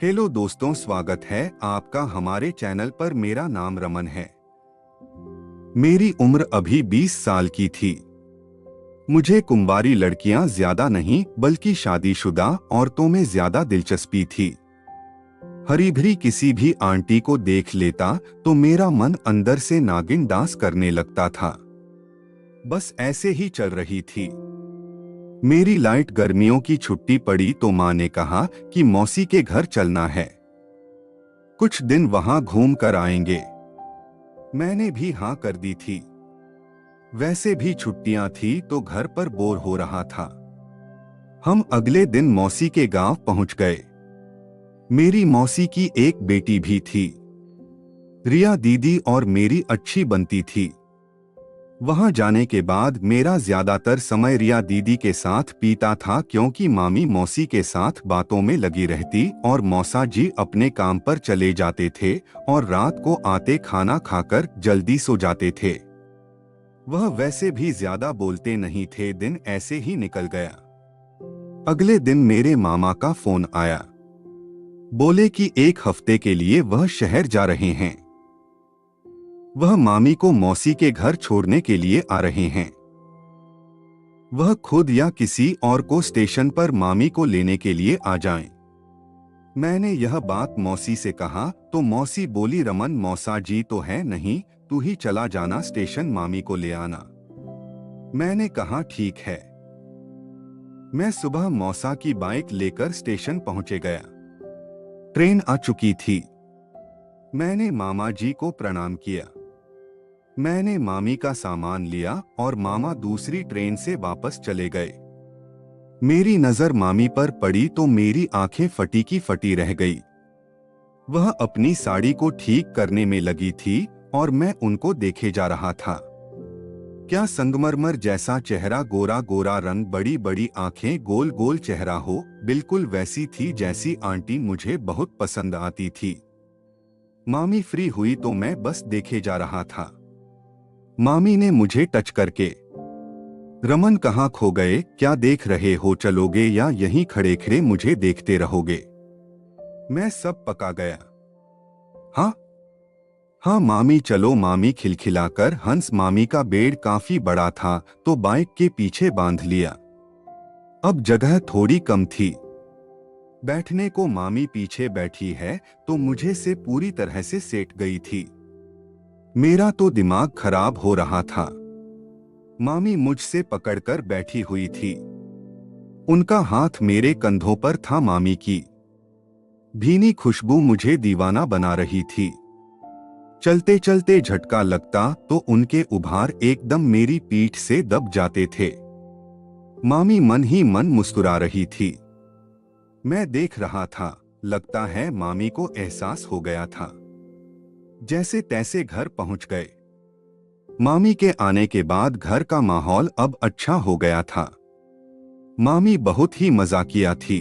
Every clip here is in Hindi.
हेलो दोस्तों, स्वागत है आपका हमारे चैनल पर। मेरा नाम रमन है। मेरी उम्र अभी 20 साल की थी। मुझे कुंवारी लड़कियां ज्यादा नहीं बल्कि शादीशुदा औरतों में ज्यादा दिलचस्पी थी। हरी भरी किसी भी आंटी को देख लेता तो मेरा मन अंदर से नागिन डांस करने लगता था। बस ऐसे ही चल रही थी। मेरी लाइट गर्मियों की छुट्टी पड़ी तो माँ ने कहा कि मौसी के घर चलना है, कुछ दिन वहां घूम कर आएंगे। मैंने भी हाँ कर दी थी। वैसे भी छुट्टियां थी तो घर पर बोर हो रहा था। हम अगले दिन मौसी के गांव पहुंच गए। मेरी मौसी की एक बेटी भी थी। रिया दीदी और मेरी अच्छी बनती थी। वहां जाने के बाद मेरा ज्यादातर समय रिया दीदी के साथ बीता था, क्योंकि मामी मौसी के साथ बातों में लगी रहती और मौसा जी अपने काम पर चले जाते थे और रात को आते खाना खाकर जल्दी सो जाते थे। वह वैसे भी ज्यादा बोलते नहीं थे। दिन ऐसे ही निकल गया। अगले दिन मेरे मामा का फोन आया। बोले कि एक हफ्ते के लिए वह शहर जा रहे हैं। वह मामी को मौसी के घर छोड़ने के लिए आ रहे हैं। वह खुद या किसी और को स्टेशन पर मामी को लेने के लिए आ जाएं। मैंने यह बात मौसी से कहा तो मौसी बोली, रमन मौसा जी तो है नहीं, तू ही चला जाना स्टेशन, मामी को ले आना। मैंने कहा ठीक है। मैं सुबह मौसा की बाइक लेकर स्टेशन पहुंचे गया। ट्रेन आ चुकी थी। मैंने मामा जी को प्रणाम किया। मैंने मामी का सामान लिया और मामा दूसरी ट्रेन से वापस चले गए। मेरी नजर मामी पर पड़ी तो मेरी आंखें फटी की फटी रह गई। वह अपनी साड़ी को ठीक करने में लगी थी और मैं उनको देखे जा रहा था। क्या संगमरमर जैसा चेहरा, गोरा गोरा रंग, बड़ी बड़ी आंखें, गोल गोल चेहरा हो, बिल्कुल वैसी थी जैसी आंटी मुझे बहुत पसंद आती थी। मामी फ्री हुई तो मैं बस देखे जा रहा था। मामी ने मुझे टच करके, रमन कहाँ खो गए, क्या देख रहे हो, चलोगे या यहीं खड़े खड़े मुझे देखते रहोगे? मैं सब पका गया। हाँ हाँ मामी चलो। मामी खिलखिलाकर हंस। मामी का बेड काफी बड़ा था तो बाइक के पीछे बांध लिया। अब जगह थोड़ी कम थी। बैठने को मामी पीछे बैठी है तो मुझे से पूरी तरह से सेट गई थी। मेरा तो दिमाग खराब हो रहा था। मामी मुझसे पकड़कर बैठी हुई थी। उनका हाथ मेरे कंधों पर था। मामी की भीनी खुशबू मुझे दीवाना बना रही थी। चलते चलते झटका लगता तो उनके उभार एकदम मेरी पीठ से दब जाते थे। मामी मन ही मन मुस्कुरा रही थी। मैं देख रहा था। लगता है मामी को एहसास हो गया था। जैसे तैसे घर पहुंच गए। मामी के आने के बाद घर का माहौल अब अच्छा हो गया था। मामी बहुत ही मजाकिया थी।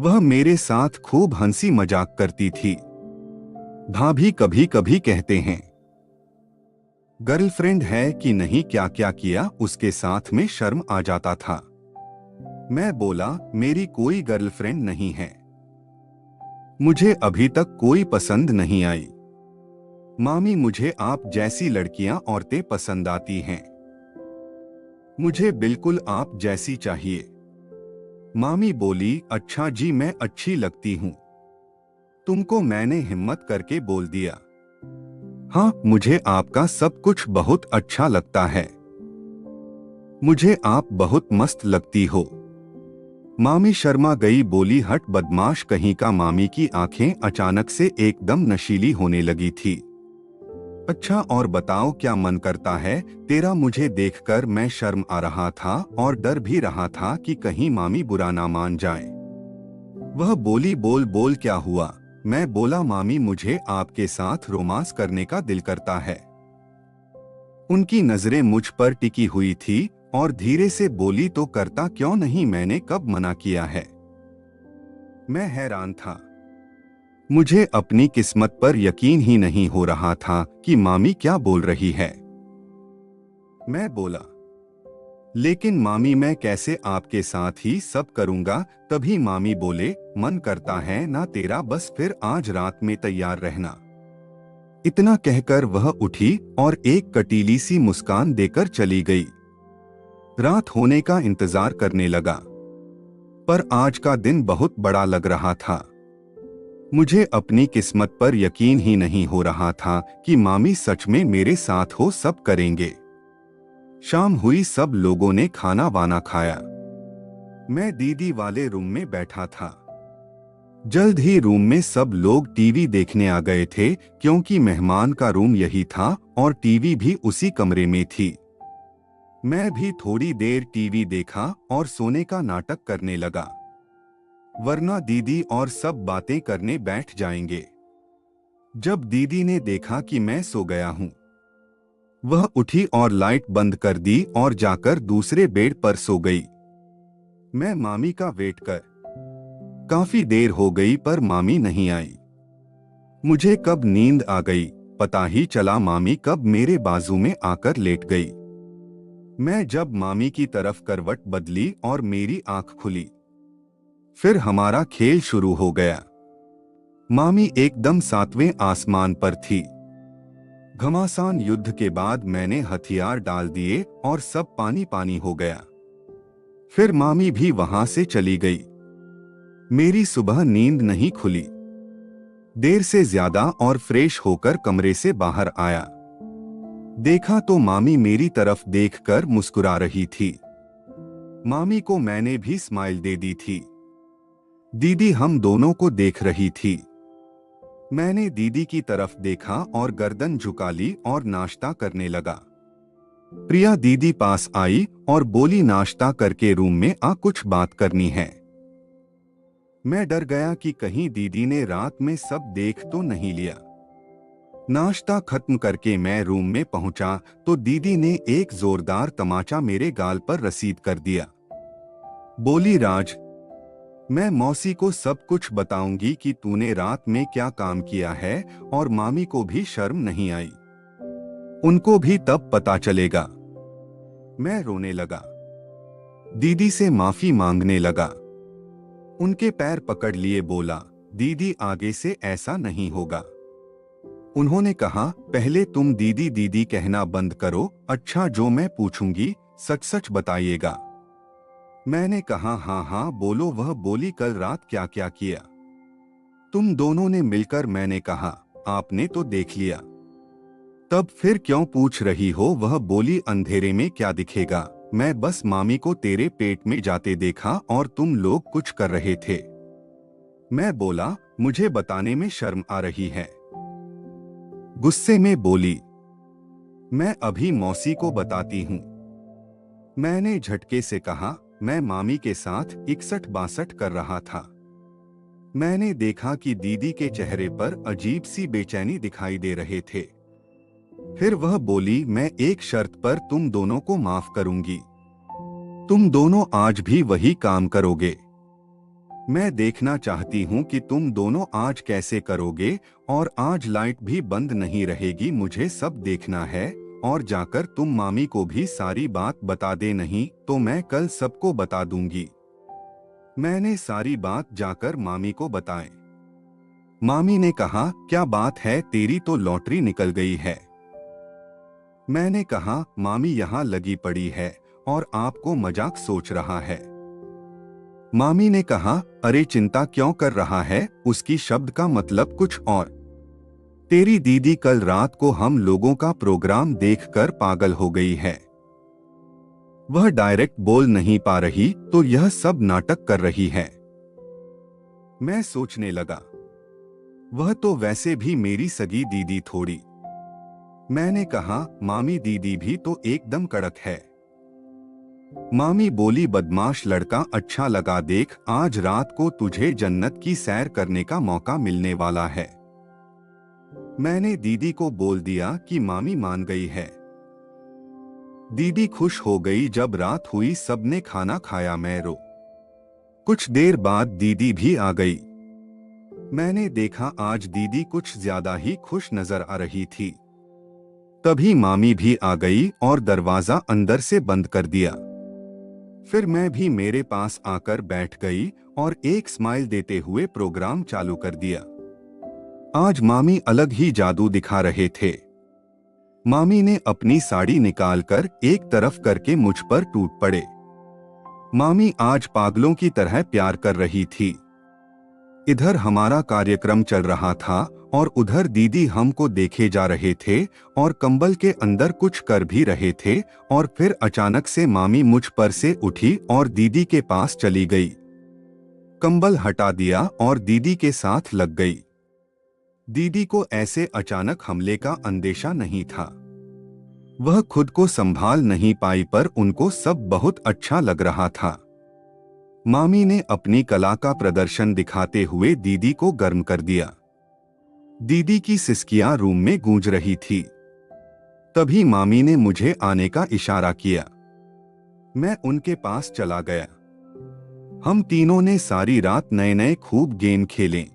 वह मेरे साथ खूब हंसी मजाक करती थी। भाभी कभी कभी कहते हैं गर्लफ्रेंड है कि नहीं, क्या क्या किया उसके साथ में शर्म आ जाता था। मैं बोला, मेरी कोई गर्लफ्रेंड नहीं है। मुझे अभी तक कोई पसंद नहीं आई। मामी मुझे आप जैसी लड़कियां औरतें पसंद आती हैं। मुझे बिल्कुल आप जैसी चाहिए। मामी बोली, अच्छा जी, मैं अच्छी लगती हूँ तुमको? मैंने हिम्मत करके बोल दिया, हाँ मुझे आपका सब कुछ बहुत अच्छा लगता है। मुझे आप बहुत मस्त लगती हो। मामी शर्मा गई, बोली, हट बदमाश कहीं का। मामी की आंखें अचानक से एकदम नशीली होने लगी थी। अच्छा और बताओ क्या मन करता है तेरा? मुझे देखकर मैं शर्म आ रहा था और डर भी रहा था कि कहीं मामी बुरा ना मान जाए। वह बोली, बोल बोल क्या हुआ? मैं बोला, मामी मुझे आपके साथ रोमांस करने का दिल करता है। उनकी नजरें मुझ पर टिकी हुई थी और धीरे से बोली, तो करता क्यों नहीं, मैंने कब मना किया है? मैं हैरान था। मुझे अपनी किस्मत पर यकीन ही नहीं हो रहा था कि मामी क्या बोल रही है। मैं बोला, लेकिन मामी मैं कैसे आपके साथ ही सब करूंगा। तभी मामी बोले, मन करता है ना तेरा, बस फिर आज रात में तैयार रहना। इतना कहकर वह उठी और एक कटीली सी मुस्कान देकर चली गई। रात होने का इंतजार करने लगा, पर आज का दिन बहुत बड़ा लग रहा था। मुझे अपनी किस्मत पर यकीन ही नहीं हो रहा था कि मामी सच में मेरे साथ हो सब करेंगे। शाम हुई, सब लोगों ने खाना वाना खाया। मैं दीदी वाले रूम में बैठा था। जल्द ही रूम में सब लोग टीवी देखने आ गए थे, क्योंकि मेहमान का रूम यही था और टीवी भी उसी कमरे में थी। मैं भी थोड़ी देर टीवी देखा और सोने का नाटक करने लगा, वरना दीदी और सब बातें करने बैठ जाएंगे। जब दीदी ने देखा कि मैं सो गया हूं, वह उठी और लाइट बंद कर दी और जाकर दूसरे बेड पर सो गई। मैं मामी का वेट कर काफी देर हो गई, पर मामी नहीं आई। मुझे कब नींद आ गई पता ही चला। मामी कब मेरे बाजू में आकर लेट गई। मैं जब मामी की तरफ करवट बदली और मेरी आंख खुली, फिर हमारा खेल शुरू हो गया। मामी एकदम 7वें आसमान पर थी। घमासान युद्ध के बाद मैंने हथियार डाल दिए और सब पानी पानी हो गया। फिर मामी भी वहां से चली गई। मेरी सुबह नींद नहीं खुली। देर से ज्यादा और फ्रेश होकर कमरे से बाहर आया, देखा तो मामी मेरी तरफ देखकर मुस्कुरा रही थी। मामी को मैंने भी स्माइल दे दी थी। दीदी हम दोनों को देख रही थी। मैंने दीदी की तरफ देखा और गर्दन झुका ली और नाश्ता करने लगा। प्रिया दीदी पास आई और बोली, नाश्ता करके रूम में आ, कुछ बात करनी है। मैं डर गया कि कहीं दीदी ने रात में सब देख तो नहीं लिया। नाश्ता खत्म करके मैं रूम में पहुंचा तो दीदी ने एक जोरदार तमाचा मेरे गाल पर रसीद कर दिया। बोली, राज, मैं मौसी को सब कुछ बताऊंगी कि तूने रात में क्या काम किया है, और मामी को भी शर्म नहीं आई। उनको भी तब पता चलेगा। मैं रोने लगा, दीदी से माफी मांगने लगा। उनके पैर पकड़ लिए बोला, दीदी आगे से ऐसा नहीं होगा। उन्होंने कहा, पहले तुम दीदी दीदी कहना बंद करो। अच्छा, जो मैं पूछूंगी सच सच बताइएगा। मैंने कहा, हाँ हाँ बोलो। वह बोली, कल रात क्या क्या किया तुम दोनों ने मिलकर। मैंने कहा, आपने तो देख लिया, तब फिर क्यों पूछ रही हो। वह बोली, अंधेरे में क्या दिखेगा, मैं बस मामी को तेरे पेट में जाते देखा और तुम लोग कुछ कर रहे थे। मैं बोला, मुझे बताने में शर्म आ रही है। गुस्से में बोली, मैं अभी मौसी को बताती हूँ। मैंने झटके से कहा, मैं मामी के साथ 61-62 कर रहा था। मैंने देखा कि दीदी के चेहरे पर अजीब सी बेचैनी दिखाई दे रहे थे। फिर वह बोली, मैं एक शर्त पर तुम दोनों को माफ करूंगी। तुम दोनों आज भी वही काम करोगे। मैं देखना चाहती हूँ कि तुम दोनों आज कैसे करोगे, और आज लाइट भी बंद नहीं रहेगी। मुझे सब देखना है, और जाकर तुम मामी को भी सारी बात बता दे, नहीं तो मैं कल सबको बता दूंगी। मैंने सारी बात जाकर मामी को बताई। मामी ने कहा, क्या बात है, तेरी तो लॉटरी निकल गई है। मैंने कहा, मामी यहाँ लगी पड़ी है और आपको मजाक सोच रहा है। मामी ने कहा, अरे चिंता क्यों कर रहा है, उसकी शब्द का मतलब कुछ और। तेरी दीदी कल रात को हम लोगों का प्रोग्राम देखकर पागल हो गई है। वह डायरेक्ट बोल नहीं पा रही तो यह सब नाटक कर रही है। मैं सोचने लगा, वह तो वैसे भी मेरी सगी दीदी थोड़ी। मैंने कहा, मामी दीदी भी तो एकदम कड़क है। मामी बोली, बदमाश लड़का, अच्छा लगा, देख आज रात को तुझे जन्नत की सैर करने का मौका मिलने वाला है। मैंने दीदी को बोल दिया कि मामी मान गई है। दीदी खुश हो गई। जब रात हुई सबने खाना खाया, मैं रो। कुछ देर बाद दीदी भी आ गई। मैंने देखा आज दीदी कुछ ज्यादा ही खुश नजर आ रही थी। तभी मामी भी आ गई और दरवाजा अंदर से बंद कर दिया। फिर मैं भी मेरे पास आकर बैठ गई और एक स्माइल देते हुए प्रोग्राम चालू कर दिया। आज मामी अलग ही जादू दिखा रहे थे। मामी ने अपनी साड़ी निकालकर एक तरफ करके मुझ पर टूट पड़े। मामी आज पागलों की तरह प्यार कर रही थी। इधर हमारा कार्यक्रम चल रहा था और उधर दीदी हमको देखे जा रहे थे और कंबल के अंदर कुछ कर भी रहे थे, और फिर अचानक से मामी मुझ पर से उठी और दीदी के पास चली गई। कंबल हटा दिया और दीदी के साथ लग गई। दीदी को ऐसे अचानक हमले का अंदेशा नहीं था। वह खुद को संभाल नहीं पाई, पर उनको सब बहुत अच्छा लग रहा था। मामी ने अपनी कला का प्रदर्शन दिखाते हुए दीदी को गर्म कर दिया। दीदी की सिसकियां रूम में गूंज रही थी। तभी मामी ने मुझे आने का इशारा किया। मैं उनके पास चला गया। हम तीनों ने सारी रात नए नए खूब गेम खेले।